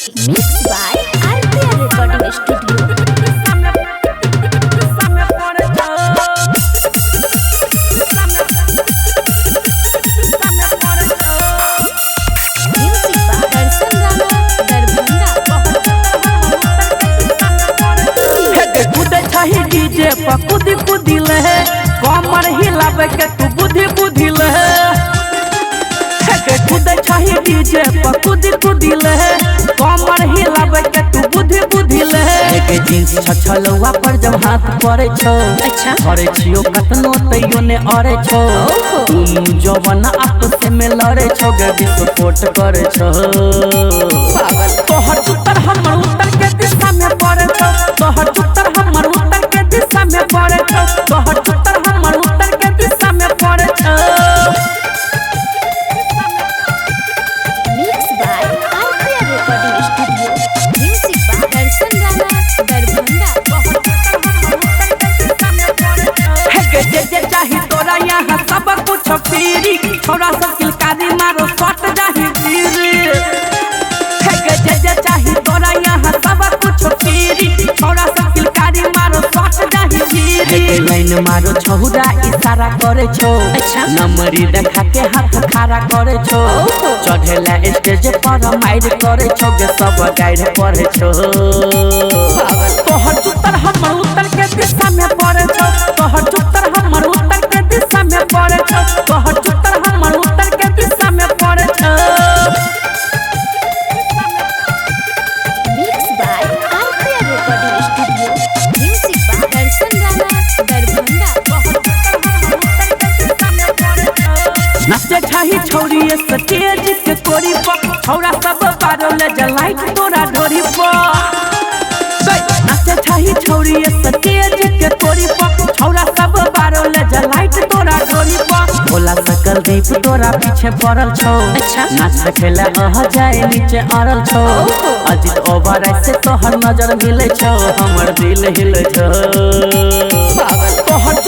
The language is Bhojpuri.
Mixed by RPR Recording Studio. Music by Darsan Rana, Darbhanga. कूदे छही डीजे पर कूदी कूदी ले कमर हिलावे के तू बुद्धि बुद्धि ले कूदे छही डीजे पर कूदी कूदी ले कमर हिलावे के तू बुद्धि बुद्धि ले जींस छछलवा पर जब हाथ पड़े छो अच्छा अरे छियो कतनो तैयो ने अरे छो तुम जवन आपस में लड़े छो गे विस्फोट करे छो पागल तोहर उत्तर हमर उत्तर के दिशा में पड़े छो तोहर उत्तर हमर उत्तर के दिशा में पड़े छो तोहर उत्तर हमर उत्तर के दिशा में पड़े छो Mixed by RPR Recording Studio. Music by Darsan Rana, Darbhanga. जे चाही तोरा यहाँ सब कुछ फ्री छोरा सब किलकारी मारो शॉट जाही तीरी जे चाही तोरा यहाँ सब कुछ फ्री छोरा सब किलकारी मारो शॉट जाही तीरी लाइन मारो छोरा इशारा करे छो अच्छा नंबरी देखा के हाथ खारा करे छो चढ़ेला स्टेज पर माइर करे छो गे सब गाइड करे छो तोहर उत्तर हमर उत्तर के दिशा में पड़े छो तोहर उत्तर हमर उत्तर के दिशा में पड़े छो तोहर उत्तर हमर उत्तर के दिशा में पड़े छो Mixed by RPR Recording Studio. Music by Darsan Rana, Darbhanga. नाचे छही छौरी स्टेज के कोरी पर छौरा सब पारो ले जलाइट तोरा ढोरी पर नाचे छही छौरी स्टेज के कोरी पर छौरा सब पारो ले जलाइट तोरा ढोरी पर भोला सकल दीप तोरा पीछे पड़ल छौ अच्छा नाच देखेला जाए नीचे अड़ल छौ अजित ओवर से तोहर नजर मिले छौ हमर दिल हिले छौ पागल तोहर